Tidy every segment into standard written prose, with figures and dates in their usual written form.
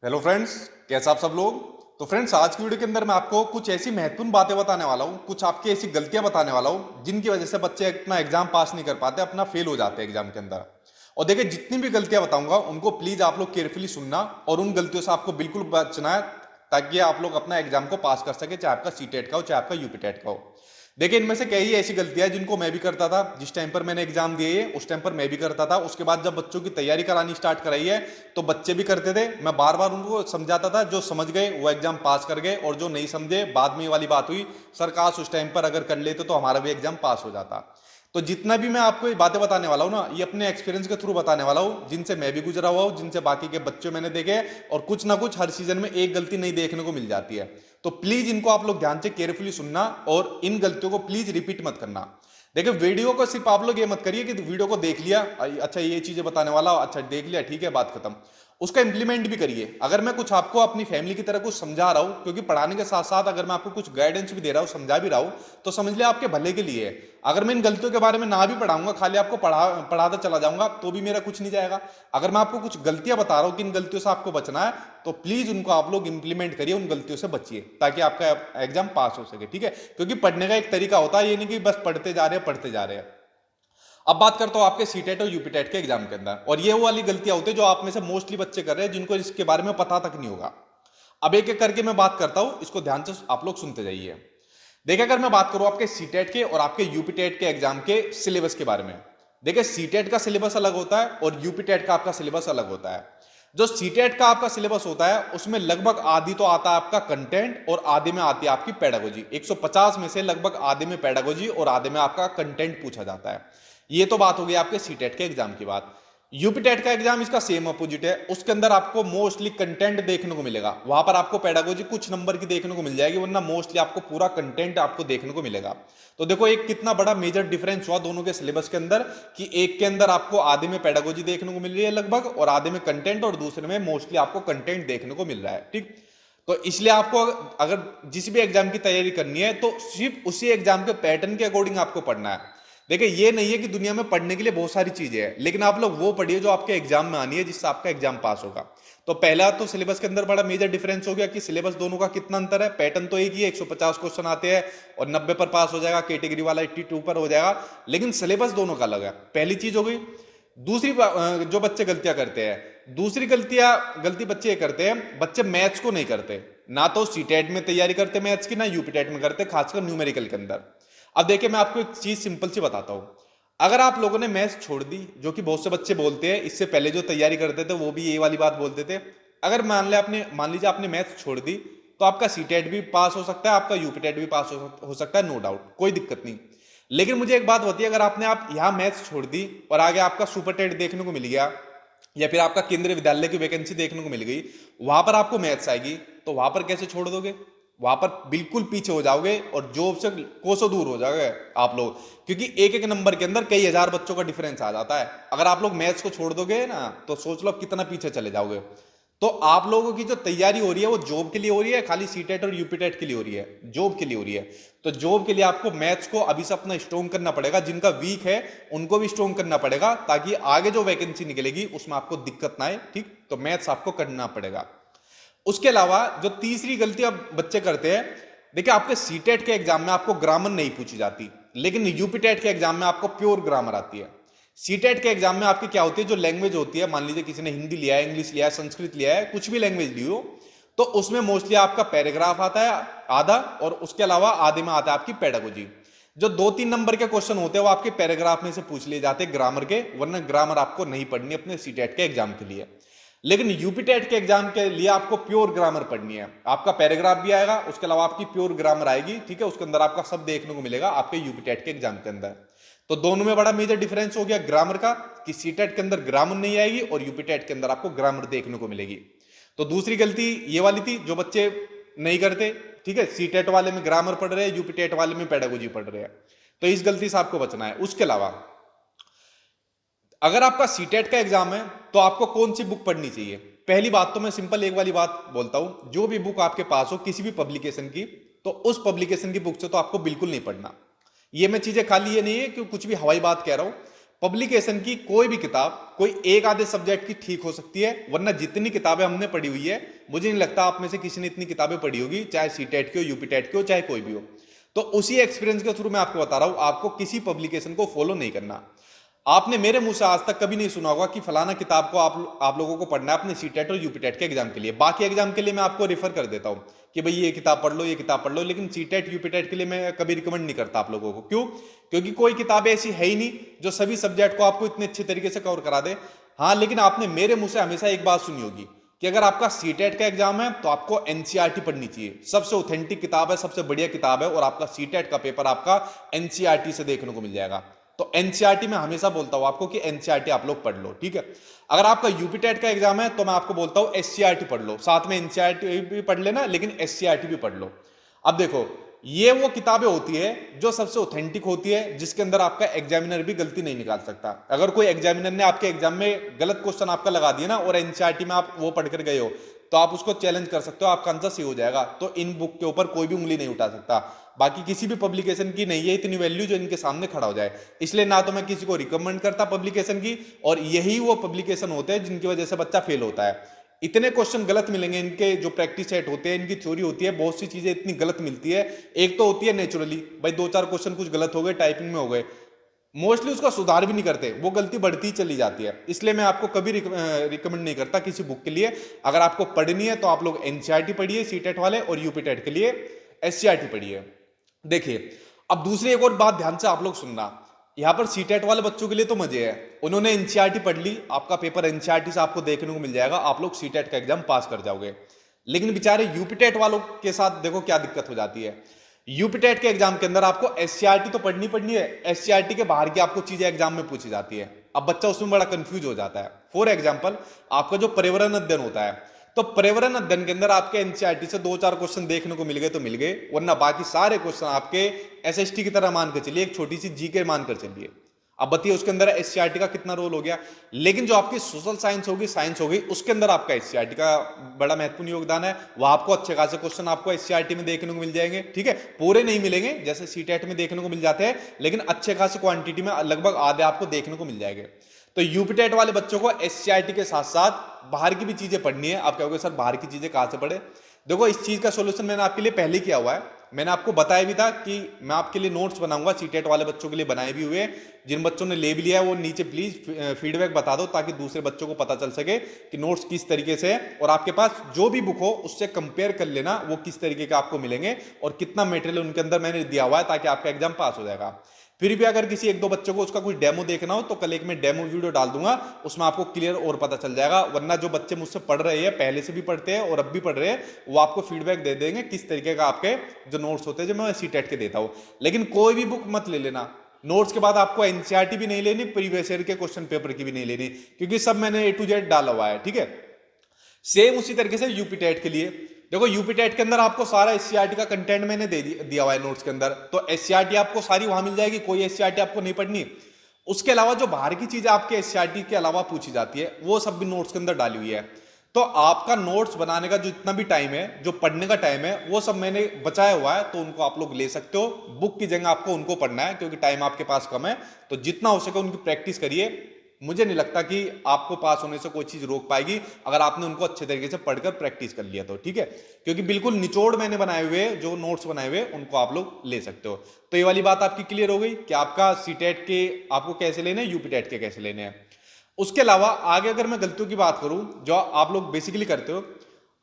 Hello friends, कैसे आप सब लोग। तो फ्रेंड्स, आज की वीडियो के अंदर मैं आपको कुछ ऐसी महत्वपूर्ण बातें बताने वाला हूँ, कुछ आपकी ऐसी गलतियां बताने वाला हूँ जिनकी वजह से बच्चे अपना एग्जाम पास नहीं कर पाते, अपना फेल हो जाते हैं एग्जाम के अंदर। और देखिए, जितनी भी गलतियां बताऊंगा उनको प्लीज आप लोग केयरफुली सुनना और उन गलतियों से आपको बिल्कुल बचना है, ताकि आप लोग अपना एग्जाम को पास कर सके, चाहे आपका सीटेट का हो चाहे आपका यूपीटेट का हो। देखिए, इनमें से कई ऐसी गलतियां जिनको मैं भी करता था। जिस टाइम पर मैंने एग्जाम दिए है उस टाइम पर मैं भी करता था। उसके बाद जब बच्चों की तैयारी करानी स्टार्ट कराई है तो बच्चे भी करते थे। मैं बार बार उनको समझाता था, जो समझ गए वो एग्जाम पास कर गए और जो नहीं समझे बाद में ये वाली बात हुई, सर काश उस टाइम पर अगर कर लेते तो हमारा भी एग्जाम पास हो जाता। तो जितना भी मैं आपको ये बातें बताने वाला हूँ ना, ये अपने एक्सपीरियंस के थ्रू बताने वाला हूँ, जिनसे मैं भी गुजरा हुआ हूँ, जिनसे बाकी के बच्चों मैंने देखे। और कुछ ना कुछ हर सीजन में एक गलती नहीं देखने को मिल जाती है। तो प्लीज इनको आप लोग ध्यान से केयरफुली सुनना और इन गलतियों को प्लीज रिपीट मत करना। देखिए, वीडियो को सिर्फ आप लोग ये मत करिए कि वीडियो को देख लिया, अच्छा ये चीजें बताने वाला, अच्छा देख लिया, ठीक है, बात खत्म। उसका इंप्लीमेंट भी करिए। अगर मैं कुछ आपको अपनी फैमिली की तरह कुछ समझा रहा हूं, क्योंकि पढ़ाने के साथ साथ अगर मैं आपको कुछ गाइडेंस भी दे रहा हूं, समझा भी रहा हूं, तो समझ लिया आपके भले के लिए है। अगर मैं इन गलतियों के बारे में ना भी पढ़ाऊंगा, खाली आपको पढ़ाता चला जाऊंगा, तो भी मेरा कुछ नहीं जाएगा। अगर मैं आपको कुछ गलतियां बता रहा हूं कि इन गलतियों से आपको बचना है, तो प्लीज उनको आप लोग इंप्लीमेंट करिए, उन गलतियों से बचिए, ताकि आपका एग्जाम पास हो सके। ठीक है, क्योंकि पढ़ने का एक तरीका होता है, ये नहीं कि बस पढ़ते जा रहे हैं पढ़ते जा रहे हैं। अब बात करता हूं आपके सीटेट और यूपीटेट के एग्जाम के अंदर, और ये वो वाली गलतियां होती है जो आप में से मोस्टली बच्चे कर रहे हैं, जिनको इसके बारे में पता तक नहीं होगा। अब एक एक करके मैं बात करता हूं, इसको ध्यान से आप लोग सुनते जाइए। देखिए, अगर मैं बात करूं आपके सीटेट के और आपके यूपीटेट के एग्जाम के सिलेबस के बारे में। देखिए, सीटेट का सिलेबस अलग होता है और यूपीटेट का आपका सिलेबस अलग होता है। जो सीटेट का आपका सिलेबस होता है उसमें लगभग आधी तो आता है आपका कंटेंट और आधे में आती है आपकी पेडागोजी। 150 में से लगभग आधे में पेडागोजी और आधे में आपका कंटेंट पूछा जाता है। ये तो बात हो गई आपके सीटेट के एग्जाम की बात। यूपीटेट का एग्जाम इसका सेम अपोजिट है। उसके अंदर आपको मोस्टली कंटेंट देखने को मिलेगा, वहां पर आपको पेडागोजी कुछ नंबर की देखने को मिल जाएगी, वरना मोस्टली आपको पूरा कंटेंट आपको देखने को मिलेगा। तो देखो, एक कितना बड़ा मेजर डिफरेंस हुआ दोनों के सिलेबस के अंदर, कि एक के अंदर आपको आधे में पेडागोजी देखने को मिल रही है लगभग, और आधे में कंटेंट, और दूसरे में मोस्टली आपको कंटेंट देखने को मिल रहा है। ठीक, तो इसलिए आपको अगर जिस भी एग्जाम की तैयारी करनी है तो सिर्फ उसी एग्जाम के पैटर्न के अकॉर्डिंग आपको पढ़ना है। देखिए, ये नहीं है कि दुनिया में पढ़ने के लिए बहुत सारी चीजें हैं, लेकिन आप लोग वो पढ़िए जो आपके एग्जाम में आनी है, जिससे आपका एग्जाम पास होगा। तो पहला तो सिलेबस के अंदर बड़ा मेजर डिफरेंस हो गया कि सिलेबस दोनों का कितना अंतर है। पैटर्न तो एक ही है, 150 क्वेश्चन आते हैं और 90 पर पास हो जाएगा, कैटेगरी वाला 82 पर हो जाएगा, लेकिन सिलेबस दोनों का अलग है। पहली चीज हो गई। दूसरी जो बच्चे गलतियां करते हैं, दूसरी गलती बच्चे ये करते हैं, बच्चे मैथ्स को नहीं करते। ना तो सीटेट में तैयारी करते मैथ्स की, ना यूपीटेट में करते, खासकर न्यूमेरिकल के अंदर। अब देखिए, मैं आपको एक चीज सिंपल सी बताता हूं। अगर आप लोगों ने मैथ्स छोड़ दी, जो कि बहुत से बच्चे बोलते हैं, इससे पहले जो तैयारी करते थे वो भी ये वाली बात बोलते थे। अगर मान लीजिए आपने मैथ्स छोड़ दी, तो आपका सीटेट भी पास हो सकता है, आपका यूपीटेट भी पास हो सकता है, नो डाउट, कोई दिक्कत नहीं। लेकिन मुझे एक बात होती है, अगर आपने आप यहां मैथ्स छोड़ दी और आगे आपका सुपर टेट देखने को मिल गया, या फिर आपका केंद्रीय विद्यालय की वैकेंसी देखने को मिल गई, वहां पर आपको मैथ्स आएगी, तो वहां पर कैसे छोड़ दोगे? वहां पर बिल्कुल पीछे हो जाओगे और जॉब से कोसों दूर हो जाओगे आप लोग, क्योंकि एक एक नंबर के अंदर कई हजार बच्चों का डिफरेंस आ जाता है। अगर आप लोग मैथ्स को छोड़ दोगे ना, तो सोच लो कितना पीछे चले जाओगे। तो आप लोगों की जो तैयारी हो रही है वो जॉब के लिए हो रही है, खाली सीटेट और यूपीटेट के लिए हो रही है? जॉब के लिए हो रही है। तो जॉब के लिए आपको मैथ्स को अभी से अपना स्ट्रॉन्ग करना पड़ेगा, जिनका वीक है उनको भी स्ट्रॉन्ग करना पड़ेगा, ताकि आगे जो वैकेंसी निकलेगी उसमें आपको दिक्कत ना आए। ठीक, तो मैथ्स आपको करना पड़ेगा। उसके अलावा जो तीसरी गलती अब बच्चे करते हैं, देखिए, आपके सीटेट के एग्जाम में आपको ग्रामर नहीं पूछी जाती, लेकिन यूपीटेट के एग्जाम में आपको प्योर ग्रामर आती है। सीटेट के एग्जाम में आपकी क्या होती है, जो लैंग्वेज होती है, मान लीजिए किसी ने हिंदी लिया है, इंग्लिश लिया है, संस्कृत लिया है, कुछ भी लैंग्वेज ली हो, तो उसमें मोस्टली आपका पैराग्राफ आता है आधा, और उसके अलावा आधे में आता है आपकी पेडागोजी। जो 2-3 नंबर के क्वेश्चन होते हैं वो आपके पैराग्राफ में से पूछ लिए जाते हैं ग्रामर के, वरना ग्रामर आपको नहीं पढ़नी अपने सीटेट के एग्जाम के लिए। लेकिन यूपीटेट के एग्जाम के लिए आपको प्योर ग्रामर पढ़नी है। आपका पैराग्राफ भी आएगा, उसके अलावा आपकी प्योर ग्रामर आएगी। ठीक है, उसके अंदर आपका सब देखने को मिलेगा आपके यूपीटेट के एग्जाम के अंदर। तो दोनों में बड़ा मेजर डिफरेंस हो गया ग्रामर का, कि सीटेट के अंदर ग्रामर नहीं आएगी और यूपीटेट के अंदर आपको ग्रामर देखने को मिलेगी। तो दूसरी गलती ये वाली थी जो बच्चे नहीं करते। ठीक है, सीटेट वाले में ग्रामर पढ़ रहे हैं, यूपीटेट वाले में पेडागोजी पढ़ रहे हैं, तो इस गलती से आपको बचना है। उसके अलावा अगर आपका सीटेट का एग्जाम है तो आपको कौन सी बुक पढ़नी चाहिए? पहली बात तो मैं सिंपल एक वाली बात बोलता हूं, जो भी बुक आपके पास हो किसी भी पब्लिकेशन की, तो उस पब्लिकेशन की बुक से तो आपको बिल्कुल नहीं पढ़ना। ये मैं चीजें खाली ये नहीं है कि कुछ भी हवाई बात कह रहा हूं। पब्लिकेशन की कोई भी किताब कोई एक आधे सब्जेक्ट की ठीक हो सकती है, वरना जितनी किताबें हमने पढ़ी हुई है, मुझे नहीं लगता आप में से किसी ने इतनी किताबें पढ़ी होगी, चाहे सीटेट की हो, यूपीटेट की हो, चाहे कोई भी हो। तो उसी एक्सपीरियंस के थ्रू मैं आपको बता रहा हूं, आपको किसी पब्लिकेशन को फॉलो नहीं करना। आपने मेरे मुंह से आज तक कभी नहीं सुना होगा कि फलाना किताब को आप लोगों को पढ़ना है अपने सीटेट और यूपीटेट के एग्जाम के लिए। बाकी एग्जाम के लिए मैं आपको रिफर कर देता हूं कि भाई ये किताब पढ़ लो, ये किताब पढ़ लो, लेकिन सीटेट यूपीटेट के लिए मैं कभी रिकमेंड नहीं करता आप लोगों को। क्यों? क्योंकि कोई किताब ऐसी है ही नहीं जो सभी सब्जेक्ट को आपको इतने अच्छे तरीके से कवर करा दे। हाँ, लेकिन आपने मेरे मुंह से हमेशा एक बात सुनी होगी कि अगर आपका सीटेट का एग्जाम है तो आपको एनसीईआरटी पढ़नी चाहिए। सबसे ऑथेंटिक किताब है, सबसे बढ़िया किताब है, और आपका सीटेट का पेपर आपका एनसीईआरटी से देखने को मिल जाएगा। तो एनसीईआरटी में हमेशा बोलता हूं आपको कि एनसीईआरटी आप लोग पढ़ लो, ठीक है। अगर आपका यूपीटेट का एग्जाम है तो मैं आपको बोलता हूं एससीईआरटी पढ़ लो, साथ में एनसीईआरटी भी पढ़ लेना, लेकिन एससीईआरटी भी पढ़ लो। अब देखो, ये वो किताबें होती है जो सबसे ऑथेंटिक होती है, जिसके अंदर आपका एग्जामिनर भी गलती नहीं निकाल सकता। अगर कोई एग्जामिनर ने आपके एग्जाम में गलत क्वेश्चन आपका लगा दिया ना, और एनसीईआरटी में आप वो पढ़कर गए हो, तो आप उसको चैलेंज कर सकते हो, आपका आंसर सही हो जाएगा। तो इन बुक के ऊपर कोई भी उंगली नहीं उठा सकता। बाकी किसी भी पब्लिकेशन की नहीं है इतनी वैल्यू जो इनके सामने खड़ा हो जाए। इसलिए ना तो मैं किसी को रिकमेंड करता पब्लिकेशन की, और यही वो पब्लिकेशन होते हैं जिनकी वजह से बच्चा फेल होता है। इतने क्वेश्चन गलत मिलेंगे इनके, जो प्रैक्टिस सेट होते हैं, इनकी थ्योरी होती है, बहुत सी चीजें इतनी गलत मिलती है। एक तो होती है नेचुरली, भाई दो चार क्वेश्चन कुछ गलत हो गए, टाइपिंग में हो गए, मोस्टली उसका सुधार भी नहीं करते, वो गलती बढ़ती ही चली जाती है। इसलिए मैं आपको कभी रिकमेंड नहीं करता किसी बुक के लिए। अगर आपको पढ़नी है तो आप लोग एनसीईआरटी पढ़िए सीटेट वाले, और यूपीटेट के लिए एससीईआरटी पढ़िए। देखिए, अब दूसरी एक और बात ध्यान से आप लोग सुनना। यहां पर सीटेट वाले बच्चों के लिए तो मजे है, उन्होंने एनसीईआरटी पढ़ ली, आपका पेपर एनसीईआरटी से आपको देखने को मिल जाएगा, आप लोग सीटेट का एग्जाम पास कर जाओगे। लेकिन बेचारे यूपीटेट वालों के साथ देखो क्या दिक्कत हो जाती है। यूपीटेट के एग्जाम के अंदर आपको एससीईआरटी तो पढ़नी है, एससीईआरटी के बाहर की आपको चीजें एग्जाम में पूछी जाती है। अब बच्चा उसमें बड़ा कंफ्यूज हो जाता है। फॉर एग्जाम्पल, आपका जो पर्यावरण अध्ययन होता है, तो पर्यावरण अध्ययन के अंदर आपके एनसीईआरटी से दो चार क्वेश्चन देखने को मिल गए तो मिल गए, वरना बाकी सारे क्वेश्चन आपके एसएसटी की तरह मानकर चलिए, एक छोटी सी जीके मानकर चलिए। अब बताइए उसके अंदर एससीईआरटी का कितना रोल हो गया। लेकिन जो आपकी सोशल साइंस होगी, साइंस हो गई, उसके अंदर आपका एससीईआरटी का बड़ा महत्वपूर्ण योगदान है। वह आपको अच्छे खासे क्वेश्चन आपको एससीईआरटी में देखने को मिल जाएंगे, ठीक है। पूरे नहीं मिलेंगे जैसे सीटेट में देखने को मिल जाते हैं, लेकिन अच्छे खासे क्वांटिटी में लगभग आधे आपको देखने को मिल जाएंगे। तो यूपीटेट वाले बच्चों को एससीईआरटी के साथ साथ बाहर की भी चीजें पढ़नी है। आप कहोगे सर बाहर की चीजें कहां से पढ़े? देखो, इस चीज का सोल्यूशन मैंने आपके लिए पहले किया हुआ है। मैंने आपको बताया भी था कि मैं आपके लिए नोट्स बनाऊंगा, सीटेट वाले बच्चों के लिए बनाए भी हुए। जिन बच्चों ने ले भी लिया है वो नीचे प्लीज फीडबैक बता दो, ताकि दूसरे बच्चों को पता चल सके कि नोट्स किस तरीके से है। और आपके पास जो भी बुक हो उससे कंपेयर कर लेना वो किस तरीके का आपको मिलेंगे और कितना मटेरियल उनके अंदर मैंने दिया हुआ है, ताकि आपका एग्जाम पास हो जाएगा। फिर भी अगर किसी एक दो बच्चों को उसका कुछ डेमो देखना हो तो कल एक मैं डेमो वीडियो डाल दूंगा, उसमें आपको क्लियर और पता चल जाएगा। वरना जो बच्चे मुझसे पढ़ रहे हैं, पहले से भी पढ़ते हैं और अब भी पढ़ रहे हैं, वो आपको फीडबैक दे देंगे किस तरीके का आपके जो नोट्स होते हैं जो मैं सीटेट के देता हूं। लेकिन कोई भी बुक मत ले लेना। नोट्स के बाद आपको एनसीईआरटी भी नहीं लेनी, प्रीवियस ईयर के क्वेश्चन पेपर की भी नहीं लेनी, क्योंकि सब मैंने ए टू जेड डाला हुआ है, ठीक है। सेम उसी तरीके से यूपीटेट के लिए देखो, यूपीटेट के अंदर आपको सारा एससीईआरटी का कंटेंट मैंने दिया हुआ है नोट्स के अंदर, तो एससीईआरटी आपको सारी वहां मिल जाएगी, कोई एससीईआरटी आपको नहीं पढ़नी। उसके अलावा जो बाहर की चीजें आपके एससीईआरटी के अलावा पूछी जाती है वो सब भी नोट्स के अंदर डाली हुई है। तो आपका नोट्स बनाने का जो इतना भी टाइम है, जो पढ़ने का टाइम है, वो सब मैंने बचाया हुआ है, तो उनको आप लोग ले सकते हो। बुक की जगह आपको उनको पढ़ना है, क्योंकि टाइम आपके पास कम है, तो जितना हो सके उनकी प्रैक्टिस करिए। मुझे नहीं लगता कि आपको पास होने से कोई चीज रोक पाएगी, अगर आपने उनको अच्छे तरीके से पढ़कर प्रैक्टिस कर लिया तो, ठीक है। क्योंकि बिल्कुल निचोड़ मैंने बनाए हुए जो नोट्स बनाए हुए उनको आप लोग ले सकते हो। तो ये वाली बात आपकी क्लियर हो गई कि आपका सीटेट के आपको कैसे लेने हैं, यूपीटेट के कैसे लेने हैं। उसके अलावा आगे अगर मैं गलतियों की बात करूं जो आप लोग बेसिकली करते हो,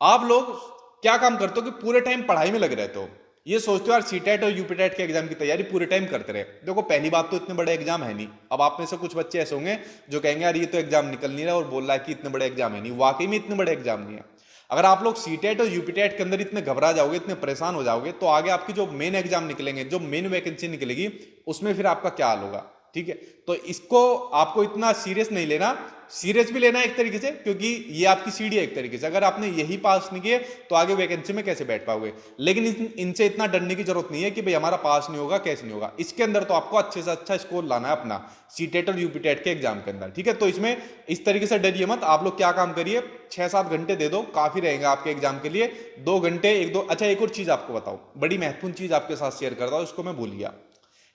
आप लोग क्या काम करते हो कि पूरे टाइम पढ़ाई में लगे रहते हो। ये सोचते हो यार सीटेट और यूपीटेट के एग्जाम की तैयारी पूरे टाइम करते रहे। देखो, पहली बात तो इतने बड़े एग्जाम है नहीं। अब आप में से कुछ बच्चे ऐसे होंगे जो कहेंगे यार ये तो एग्जाम निकल नहीं रहा और बोल रहा है कि इतने बड़े एग्जाम है नहीं। वाकई में इतने बड़े एग्जाम नहीं है। अगर आप लोग सीटेट और यूपीटेट के अंदर इतने घबरा जाओगे, इतने परेशान हो जाओगे, तो आगे आपकी जो मेन एग्जाम निकलेंगे, जो मेन वैकेंसी निकलेगी, उसमें फिर आपका क्या हाल होगा, ठीक है। तो इसको आपको इतना सीरियस नहीं लेना। सीरियस भी लेना एक तरीके से, क्योंकि ये आपकी सीढ़ी है एक तरीके से। अगर आपने यही पास नहीं किए तो आगे वैकेंसी में कैसे बैठ पाओगे। लेकिन इनसे इतना डरने की जरूरत नहीं है कि भाई हमारा पास नहीं होगा, कैसे नहीं होगा। इसके अंदर तो आपको अच्छे से अच्छा स्कोर लाना है अपना सीटेट और यूपीटेट के एग्जाम के अंदर, ठीक है। तो इसमें इस तरीके से डरिए मत। आप लोग क्या काम करिए, 6-7 घंटे दे दो, काफी रहेगा आपके एग्जाम के लिए। 2 घंटे अच्छा, एक और चीज आपको बताओ, बड़ी महत्वपूर्ण चीज आपके साथ शेयर करता हूं, इसको मैं भूल गया।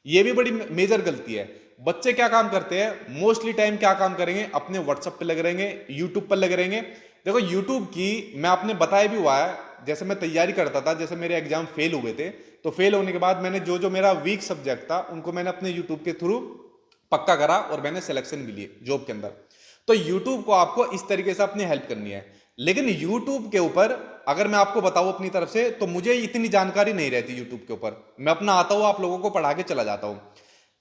ये भी बड़ी मेजर गलती है। बच्चे क्या काम करते हैं, मोस्टली टाइम क्या काम करेंगे, अपने व्हाट्सएप पे लगे रहेंगे, यूट्यूब पर लगे रहेंगे। देखो यूट्यूब की मैं आपने बताया भी हुआ है, जैसे मैं तैयारी करता था, जैसे मेरे एग्जाम फेल हुए थे, तो फेल होने के बाद मैंने जो जो मेरा वीक सब्जेक्ट था उनको मैंने अपने यूट्यूब के थ्रू पक्का करा और मैंने सिलेक्शन भी लिए जॉब के अंदर। तो यूट्यूब को आपको इस तरीके से अपनी हेल्प करनी है। लेकिन यूट्यूब के ऊपर अगर मैं आपको बताऊं अपनी तरफ से, तो मुझे इतनी जानकारी नहीं रहती यूट्यूब के ऊपर। मैं अपना आता हूं, आप लोगों को पढ़ा के चला जाता हूं।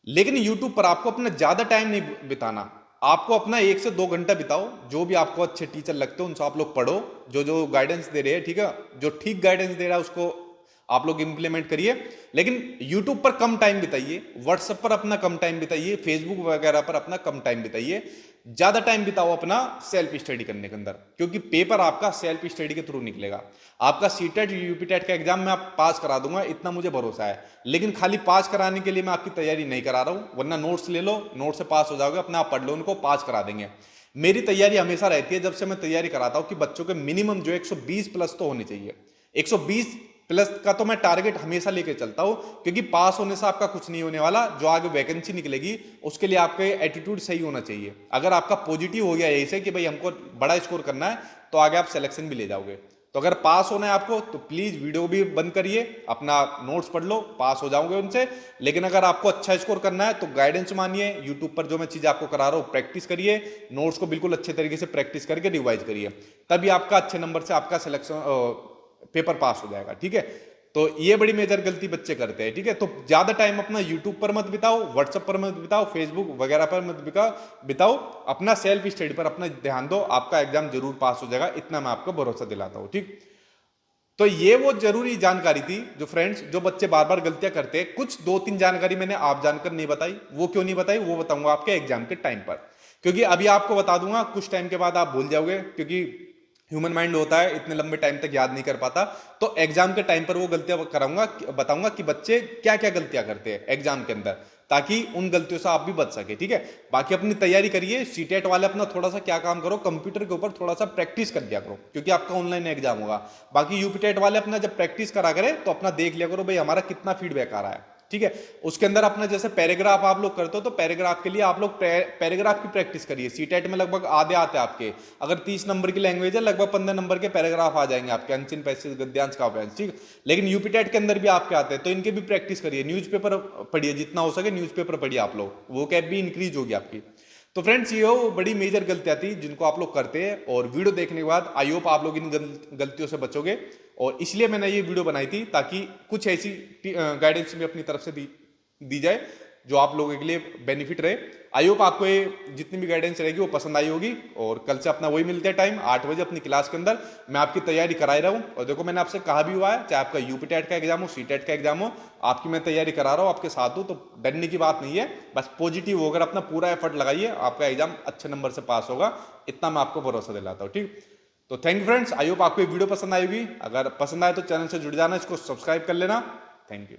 लेकिन यूट्यूब पर आपको अपना ज्यादा टाइम नहीं बिताना। आपको अपना 1 से 2 घंटा बिताओ, जो भी आपको अच्छे टीचर लगते हो उनसे आप लोग पढ़ो, जो जो गाइडेंस दे रहे हैं, ठीक है, जो ठीक गाइडेंस दे रहा है उसको आप लोग इंप्लीमेंट करिए। लेकिन यूट्यूब पर कम टाइम बिताइए, व्हाट्सएप पर अपना कम टाइम बिताइए, फेसबुक वगैरह पर अपना कम टाइम बिताइए। ज्यादा टाइम बिताओ अपना सेल्फ स्टडी करने के अंदर, क्योंकि पेपर आपका सेल्फ स्टडी के थ्रू निकलेगा। आपका सीटेट यूपीटेट का एग्जाम मैं आप पास करा दूंगा, इतना मुझे भरोसा है। लेकिन खाली पास कराने के लिए मैं आपकी तैयारी नहीं करा रहा हूं, वरना नोट्स ले लो, नोट से पास हो जाओगे, अपना आप पढ़ लो, उनको पास करा देंगे। मेरी तैयारी हमेशा रहती है, जब से मैं तैयारी कराता हूं, कि बच्चों के मिनिमम जो 120 प्लस तो होनी चाहिए। 120 प्लस का तो मैं टारगेट हमेशा लेके चलता हूं, क्योंकि पास होने से आपका कुछ नहीं होने वाला। जो आगे वैकेंसी निकलेगी उसके लिए आपका एटीट्यूड सही होना चाहिए। अगर आपका पॉजिटिव हो गया यही से कि भाई हमको बड़ा स्कोर करना है, तो आगे आप सिलेक्शन भी ले जाओगे। तो अगर पास होना है आपको, तो प्लीज वीडियो भी बंद करिए, अपना नोट्स पढ़ लो, पास हो जाओगे उनसे। लेकिन अगर आपको अच्छा स्कोर करना है तो गाइडेंस मानिए, यूट्यूब पर जो मैं चीज आपको करा रहा हूं प्रैक्टिस करिए, नोट्स को बिल्कुल अच्छे तरीके से प्रैक्टिस करके रिवाइज करिए, तभी आपका अच्छे नंबर से आपका सिलेक्शन पेपर पास हो जाएगा। ठीक है, तो ये बड़ी मेजर गलती बच्चे करते हैं। ठीक है, तो ज्यादा टाइम अपना यूट्यूब पर मत बिताओ, व्हाट्सएप पर मत बिताओ, फेसबुक वगैरह पर मत बिताओ। अपना सेल्फ स्टडी पर अपना ध्यान दो, आपका एग्जाम जरूर पास हो जाएगा, इतना मैं आपको भरोसा दिलाता हूं। ठीक, तो ये वो जरूरी जानकारी थी जो फ्रेंड्स, जो बच्चे बार बार गलतियां करते हैं। कुछ 2-3 जानकारी मैंने आप जानकर नहीं बताई, वो क्यों नहीं बताई वो बताऊंगा आपके एग्जाम के टाइम पर। क्योंकि अभी आपको बता दूंगा, कुछ टाइम के बाद आप भूल जाओगे, क्योंकि ह्यूमन माइंड होता है, इतने लंबे टाइम तक याद नहीं कर पाता। तो एग्जाम के टाइम पर वो गलतियां कराऊंगा, बताऊंगा कि बच्चे क्या क्या गलतियां करते हैं एग्जाम के अंदर, ताकि उन गलतियों से आप भी बच सके। ठीक है, बाकी अपनी तैयारी करिए। सीटेट वाले अपना थोड़ा सा क्या काम करो, कंप्यूटर के ऊपर थोड़ा सा प्रैक्टिस कर दिया करो, क्योंकि आपका ऑनलाइन एग्जाम होगा। बाकी यूपीटेट वाले अपना जब प्रैक्टिस करा करें तो अपना देख लिया करो भाई हमारा कितना फीडबैक आ रहा है। ठीक है, उसके अंदर अपना जैसे पैराग्राफ आप लोग करते हो, तो पैराग्राफ के लिए आप लोग पैराग्राफ की प्रैक्टिस करिए। सीटेट में लगभग आधे आते हैं आपके, अगर 30 नंबर की लैंग्वेज है, लगभग 15 नंबर के पैराग्राफ आ जाएंगे आपके, अनचिन पैसेज गद्यांश काव्यांश। ठीक, लेकिन यूपीटेट के अंदर भी आपके आते हैं, तो इनके भी प्रैक्टिस करिए। न्यूज़पेपर पढ़िए, जितना हो सके न्यूज़पेपर पढ़िए आप लोग, वो कैप भी इंक्रीज होगी आपकी। तो फ्रेंड्स, ये वो बड़ी मेजर गलतियां थी जिनको आप लोग करते हैं, और वीडियो देखने के बाद आई होप आप लोग इन गलतियों से बचोगे। और इसलिए मैंने ये वीडियो बनाई थी, ताकि कुछ ऐसी गाइडेंस भी अपनी तरफ से दी जाए जो आप लोगों के लिए बेनिफिट रहे। आई होप आपको ये जितनी भी गाइडेंस रहेगी वो पसंद आई होगी। और कल से अपना वही मिलते हैं टाइम 8 बजे अपनी क्लास के अंदर, मैं आपकी तैयारी कराई रहा हूँ। और देखो मैंने आपसे कहा भी हुआ है, चाहे आपका यूपीटेट का एग्जाम हो, सीटेट का एग्जाम हो, आपकी मैं तैयारी करा रहा हूँ, आपके साथ हूँ, तो डरने की बात नहीं है। बस पॉजिटिव होकर अपना पूरा एफर्ट लगाइए, आपका एग्जाम अच्छे नंबर से पास होगा, इतना मैं आपको भरोसा दिलाता हूँ। ठीक, तो thank you friends, I hope आपको ये वीडियो पसंद आएगी। अगर पसंद आए तो चैनल से जुड़ जाना, इसको सब्सक्राइब कर लेना। Thank you.